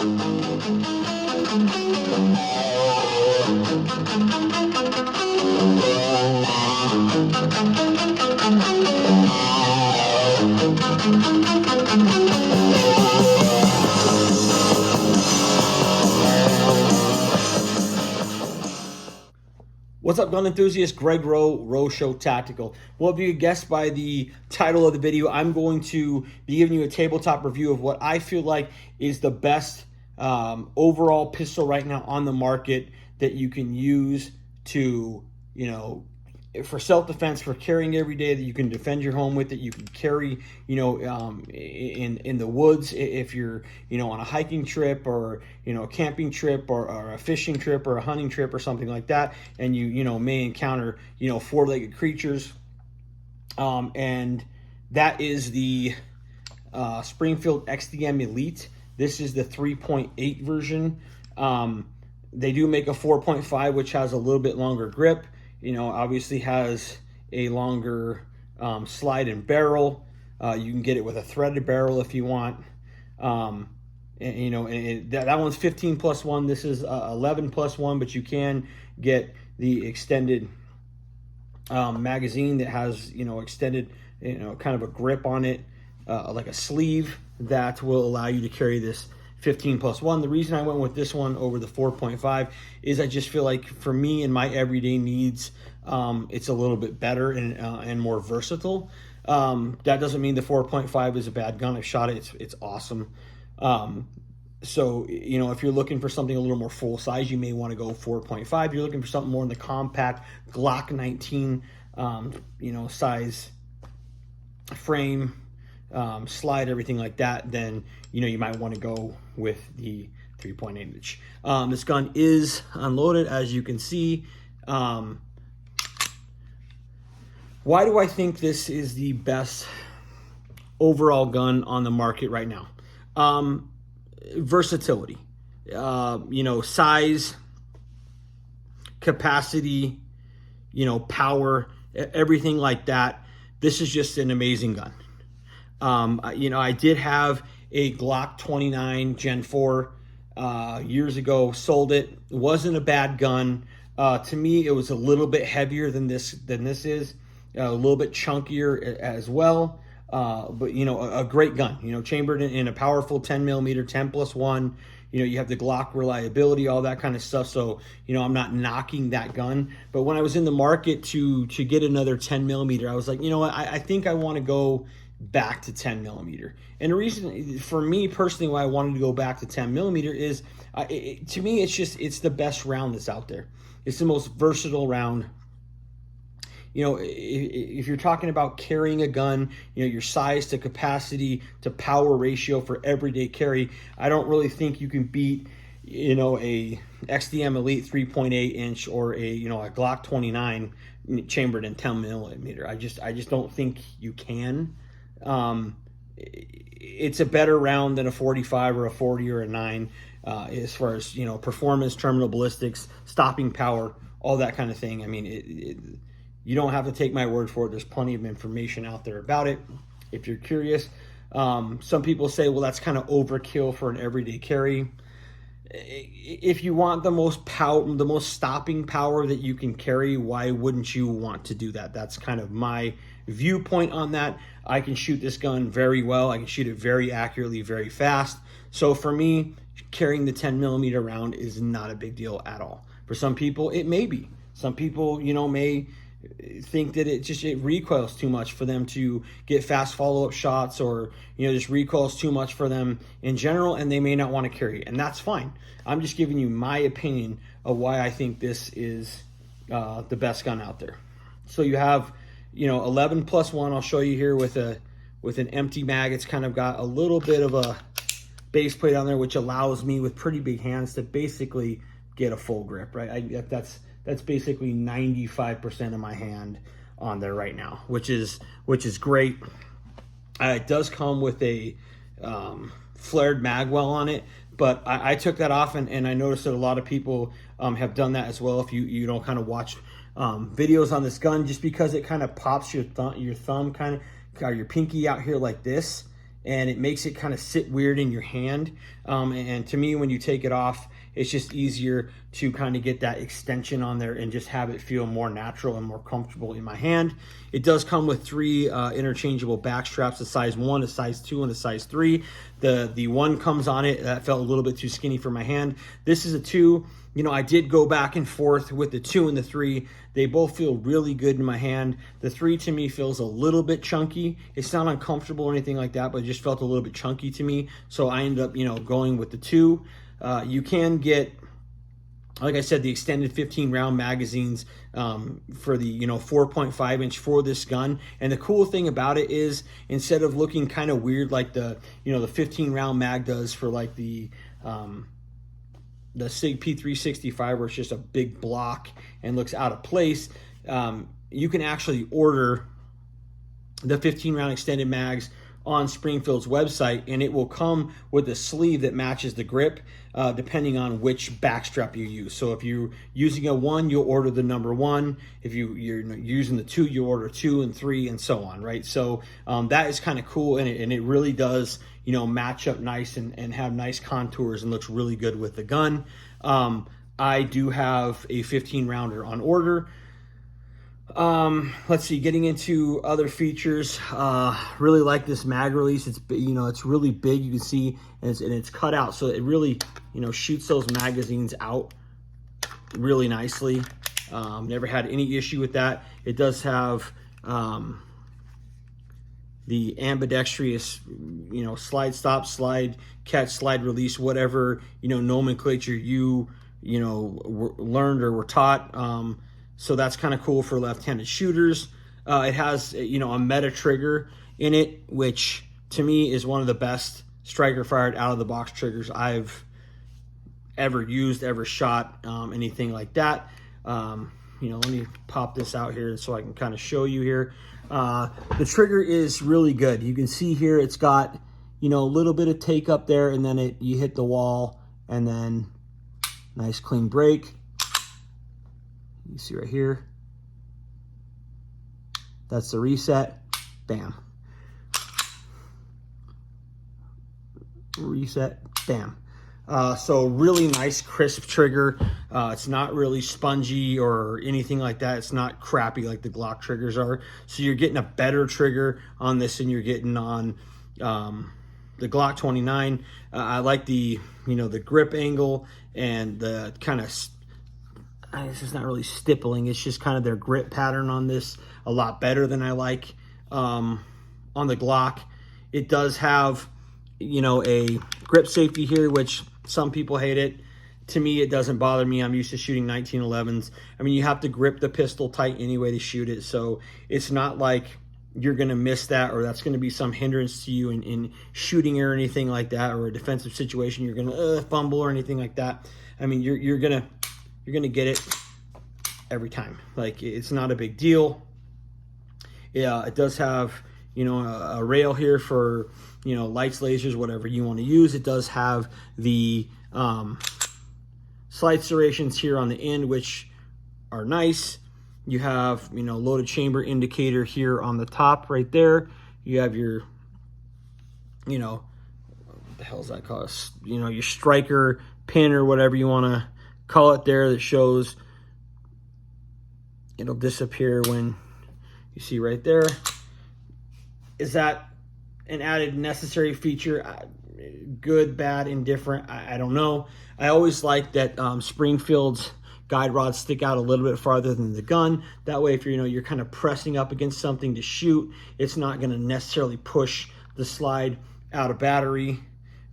What's up, gun enthusiasts? Greg Rowe Show Tactical. Well, if you guessed by the title of the video, I'm going to be giving you a tabletop review of what I feel like is the best overall pistol right now on the market that you can use to, for self-defense, for carrying every day, that you can defend your home with, that you can carry, in the woods if you're, on a hiking trip or, a camping trip or a fishing trip or a hunting trip or something like that, and you may encounter, four-legged creatures. And that is the Springfield XDM Elite. This is the 3.8 version. They do make a 4.5, which has a little bit longer grip. Obviously has a longer slide and barrel. You can get it with a threaded barrel if you want. That one's 15 plus 1. This is 11 plus 1, but you can get the extended magazine that has, extended, kind of a grip on it, like a sleeve that will allow you to carry this 15 plus 1. The reason I went with this one over the 4.5 is I just feel like for me and my everyday needs, it's a little bit better and more versatile. That doesn't mean the 4.5 is a bad gun. I've shot it. It's awesome. So, if you're looking for something a little more full size, you may want to go 4.5. You're looking for something more in the compact Glock 19, size frame, slide, everything like that, then you might want to go with the 3.8 inch. This gun is unloaded, as you can see. Why do I think this is the best overall gun on the market right now? Versatility, size, capacity, power, everything like that. This is just an amazing gun. I did have a Glock 29 Gen 4 years ago, sold it. It wasn't a bad gun. To me, it was a little bit heavier than this is, a little bit chunkier as well. But a great gun, chambered in a powerful 10 millimeter, 10 plus 1. You have the Glock reliability, all that kind of stuff. So, I'm not knocking that gun. But when I was in the market to get another 10 millimeter, I was like, I think I want to go back to 10 millimeter. And the reason for me personally why I wanted to go back to 10 millimeter is, to me, it's the best round that's out there. It's the most versatile round. If you're talking about carrying a gun, your size to capacity to power ratio for everyday carry, I don't really think you can beat, a XDM Elite 3.8 inch or a Glock 29 chambered in 10 millimeter. I just don't think you can. It's a better round than a 45 or a 40 or a 9, as far as, performance, terminal ballistics, stopping power, all that kind of thing. I mean, you don't have to take my word for it. There's plenty of information out there about it if you're curious. Some people say, well, that's kind of overkill for an everyday carry. If you want the most power, the most stopping power that you can carry, why wouldn't you want to do that? That's kind of my viewpoint on that. I can shoot this gun very well. I can shoot it very accurately, very fast. So for me, carrying the 10 millimeter round is not a big deal at all. For some people, it may be. Some people, may think that it recoils too much for them to get fast follow-up shots, or just recoils too much for them in general, and they may not want to carry it, and that's fine. I'm just giving you my opinion of why I think this is the best gun out there. So you have 11 plus 1. I'll show you here with an empty mag. It's kind of got a little bit of a base plate on there, which allows me with pretty big hands to basically get a full grip, right? That's basically 95% of my hand on there right now, which is great. It does come with a flared magwell on it, but I took that off, and I noticed that a lot of people have done that as well. If you don't kind of watch videos on this gun, just because it kind of pops your thumb kind of, or your pinky out here like this, and it makes it kind of sit weird in your hand. And to me, when you take it off, it's just easier to kind of get that extension on there and just have it feel more natural and more comfortable in my hand. It does come with 3 interchangeable back straps, a size 1, a size 2, and a size 3. The 1 comes on it, that felt a little bit too skinny for my hand. This is a 2. You know, I did go back and forth with the 2 and the 3. They both feel really good in my hand. The 3 to me feels a little bit chunky. It's not uncomfortable or anything like that, but it just felt a little bit chunky to me. So I ended up, you know, going with the 2. You can get, like I said, the extended 15 round magazines for the, you know, 4.5 inch for this gun. And the cool thing about it is, instead of looking kind of weird like the, you know, the 15 round mag does for like the SIG P365, where it's just a big block and looks out of place, you can actually order the 15 round extended mags on Springfield's website, and it will come with a sleeve that matches the grip depending on which backstrap you use. So if you're using a 1, you'll order the number 1. If you're using the 2, you order 2 and 3 and so on, right? So that is kind of cool, and it really does, you know, match up nice and have nice contours and looks really good with the gun. I do have a 15 rounder on order. Let's see, getting into other features, really like this mag release. It's, you know, it's really big, you can see, and it's cut out, so it really, you know, shoots those magazines out really nicely. Never had any issue with that. It does have the ambidextrous, you know, slide stop, slide catch, slide release, whatever, you know, nomenclature you know, learned or were taught. So that's kind of cool for left-handed shooters. It has, you know, a meta trigger in it, which to me is one of the best striker fired out of the box triggers I've ever used, ever shot, anything like that. You know, let me pop this out here so I can kind of show you here. The trigger is really good. You can see here it's got, you know, a little bit of take up there, and then you hit the wall, and then nice clean break. You see right here, that's the reset. Bam. Reset. Bam. So really nice crisp trigger. It's not really spongy or anything like that. It's not crappy like the Glock triggers are. So you're getting a better trigger on this than you're getting on the Glock 29. I like the, you know, the grip angle and the kind of, it's just not really stippling. It's just kind of their grip pattern on this a lot better than I like on the Glock. It does have, you know, a grip safety here, which some people hate it. To me, it doesn't bother me. I'm used to shooting 1911s. I mean, you have to grip the pistol tight anyway to shoot it, so it's not like you're going to miss that, or that's going to be some hindrance to you in shooting or anything like that, or a defensive situation you're going to fumble or anything like that. I mean, you're going to get it every time. Like, it's not a big deal. Yeah, it does have, you know, a rail here for, you know, lights, lasers, whatever you want to use. It does have the slide serrations here on the end, which are nice. You have, you know, loaded chamber indicator here on the top right there. You have your, you know, what the hell is that called? You know, your striker pin or whatever you want to call it there, that shows. It'll disappear when you see right there. Is that an added necessary feature? Good, bad, indifferent, I don't know. I always like that Springfield's guide rods stick out a little bit farther than the gun. That way, if you're, you know, you're kind of pressing up against something to shoot, it's not going to necessarily push the slide out of battery,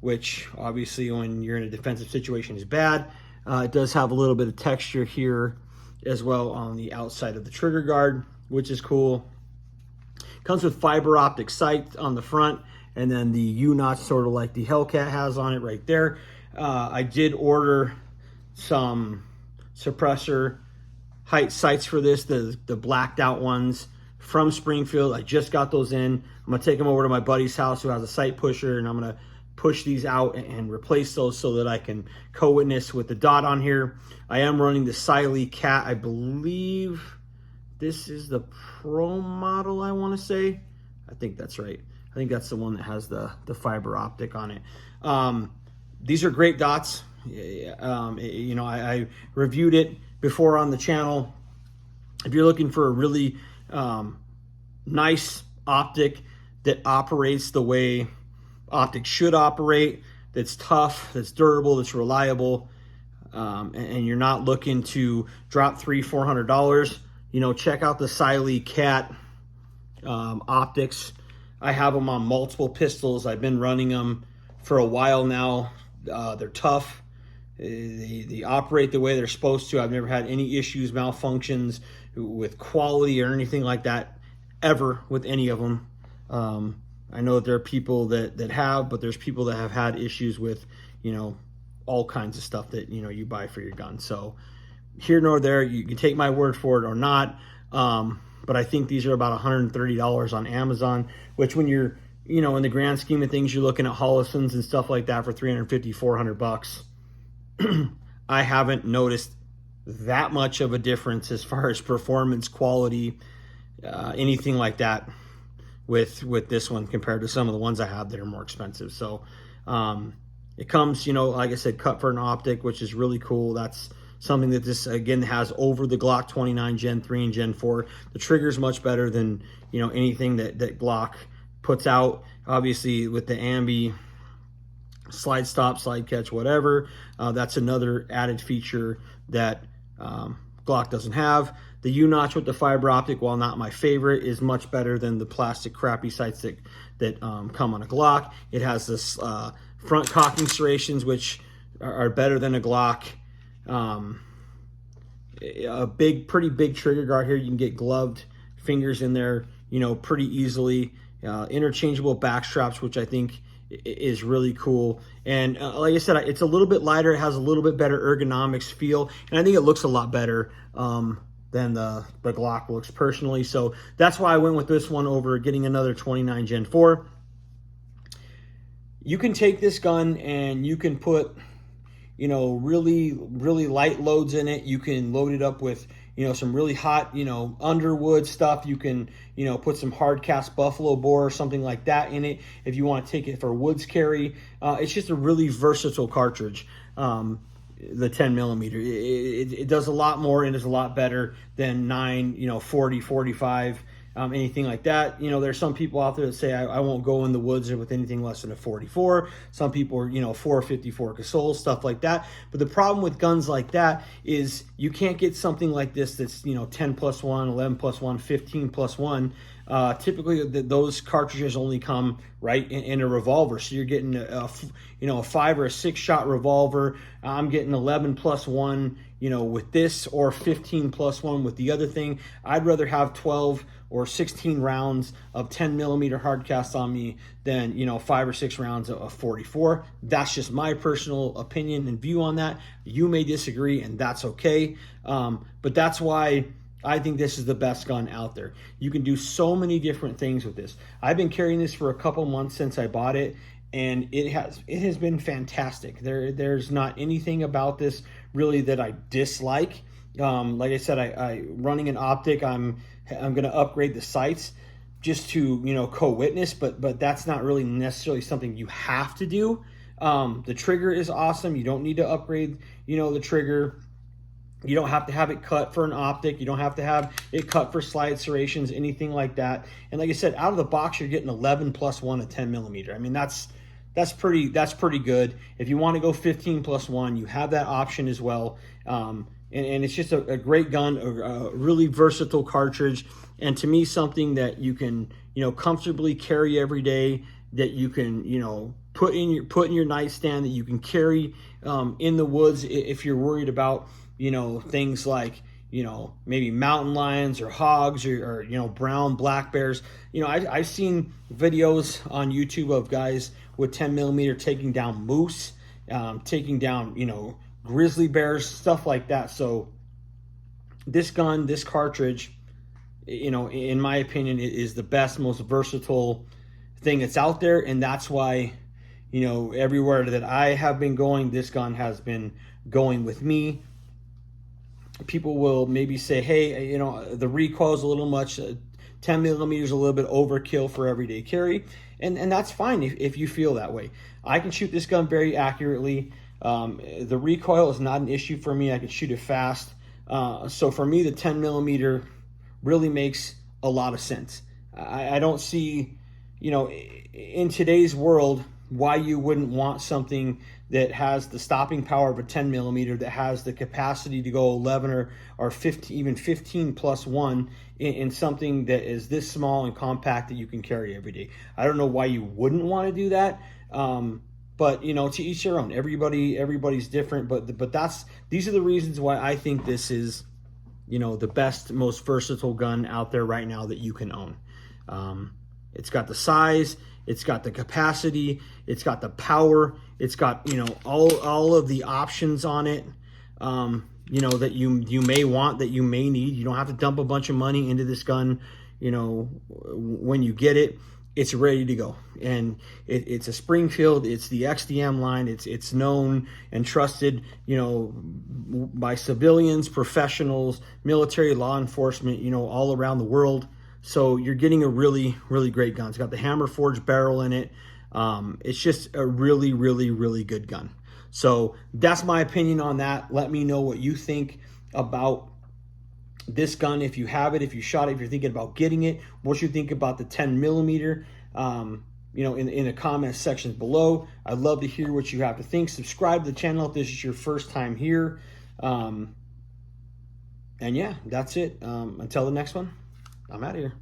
which obviously when you're in a defensive situation is bad. It does have a little bit of texture here as well on the outside of the trigger guard, which is cool. Comes with fiber optic sight on the front, and then the U-notch, sort of like the Hellcat has on it right there. I did order some suppressor height sights for this, the blacked out ones from Springfield. I just got those in. I'm gonna take them over to my buddy's house who has a sight pusher, and I'm gonna push these out and replace those so that I can co-witness with the dot on here. I am running the Siley Cat. I believe this is the Pro model, I want to say. I think that's right. think that's the one that has the fiber optic on it. These are great dots. You know, I reviewed it before on the channel. If you're looking for a really nice optic that operates the way optics should operate, that's tough, that's durable, that's reliable, and you're not looking to drop $300-400, you know, check out the Siley Cat optics. I have them on multiple pistols. I've been running them for a while now. They're tough. They operate the way they're supposed to. I've never had any issues, malfunctions with quality or anything like that ever with any of them. I know that there are people that have, but there's people that have had issues with, you know, all kinds of stuff that, you know, you buy for your gun. So here nor there, you can take my word for it or not. But I think these are about $130 on Amazon, which when you're, you know, in the grand scheme of things, you're looking at Hollisons and stuff like that for $350-400. I haven't noticed that much of a difference as far as performance, quality, anything like that with this one compared to some of the ones I have that are more expensive. So it comes, you know, like I said, cut for an optic, which is really cool. That's something that this, again, has over the Glock 29 Gen 3 and Gen 4. The trigger is much better than, you know, anything that Glock puts out. Obviously, with the ambi, slide stop, slide catch, whatever, that's another added feature that Glock doesn't have. The U-notch with the fiber optic, while not my favorite, is much better than the plastic crappy sights that come on a Glock. It has this front cocking serrations, which are better than a Glock. A pretty big trigger guard here. You can get gloved fingers in there, you know, pretty easily. Interchangeable back straps, which I think is really cool. And like I said, it's a little bit lighter. It has a little bit better ergonomics feel, and I think it looks a lot better than the Glock looks personally. So that's why I went with this one over getting another 29 Gen 4. You can take this gun and you can put, you know, really light loads in it. You can load it up with, you know, some really hot, you know, Underwood stuff. You can, you know, put some hard cast buffalo bore or something like that in it if you want to take it for woods carry. It's just a really versatile cartridge. The 10 millimeter, it does a lot more and is a lot better than 9, you know, 40, 45, anything like that. You know, there's some people out there that say I won't go in the woods with anything less than a 44. Some people are, you know, 454 Casull, stuff like that. But the problem with guns like that is you can't get something like this that's, you know, 10 plus 1, 11 plus 1, 15 plus 1. Typically those cartridges only come right in a revolver, so you're getting you know, a 5 or a 6 shot revolver. I'm getting 11 plus 1, you know, with this, or 15 plus 1 with the other thing. I'd rather have 12 or 16 rounds of 10 millimeter hard cast on me than, you know, 5 or 6 rounds of 44. That's just my personal opinion and view on that. You may disagree, and that's okay. But that's why I think this is the best gun out there. You can do so many different things with this. I've been carrying this for a couple months since I bought it, and it has been fantastic. There's not anything about this really that I dislike. Like I said, I running an optic, I'm going to upgrade the sights just to, you know, co-witness, but that's not really necessarily something you have to do. The trigger is awesome. You don't need to upgrade, you know, the trigger. You don't have to have it cut for an optic. You don't have to have it cut for slide serrations, anything like that. And like I said, out of the box, you're getting 11 plus 1 at 10 millimeter. I mean, that's pretty good. If you want to go 15 plus 1, you have that option as well. And it's just a great gun, a really versatile cartridge, and to me, something that you can, you know, comfortably carry every day, that you can, you know, put in your nightstand, that you can carry in the woods if you're worried about, you know, things like, you know, maybe mountain lions or hogs or you know, brown black bears. You know, I've seen videos on YouTube of guys with 10 millimeter taking down moose, taking down, you know, grizzly bears, stuff like that. So this gun, this cartridge, you know, in my opinion, it is the best, most versatile thing that's out there. And that's why, you know, everywhere that I have been going, this gun has been going with me. People will maybe say, hey, you know, the recoil is a little much, 10 millimeters a little bit overkill for everyday carry, and that's fine if you feel that way. I can shoot this gun very accurately. The recoil is not an issue for me. I can shoot it fast. So for me, the 10 millimeter really makes a lot of sense. I don't see, you know, in today's world, why you wouldn't want something that has the stopping power of a 10 millimeter, that has the capacity to go 11 or 15, even 15 plus 1 in something that is this small and compact that you can carry every day. I don't know why you wouldn't want to do that. But you know, to each their own. Everybody's different, but these are the reasons why I think this is, you know, the best, most versatile gun out there right now that you can own. It's got the size, it's got the capacity, it's got the power, it's got, you know, all of the options on it, you know, that you may want, that you may need. You don't have to dump a bunch of money into this gun, you know, when you get it. It's ready to go, and it's a Springfield. It's the XDM line. It's known and trusted, you know, by civilians, professionals, military, law enforcement, you know, all around the world. So you're getting a really, really great gun. It's got the hammer forged barrel in it. It's just a really, really, really good gun. So that's my opinion on that. Let me know what you think about this gun, if you have it, if you shot it, if you're thinking about getting it, what you think about the 10 millimeter, you know, in the comments sections below. I'd love to hear what you have to think. Subscribe to the channel if this is your first time here. And yeah, that's it. Until the next one, I'm out of here.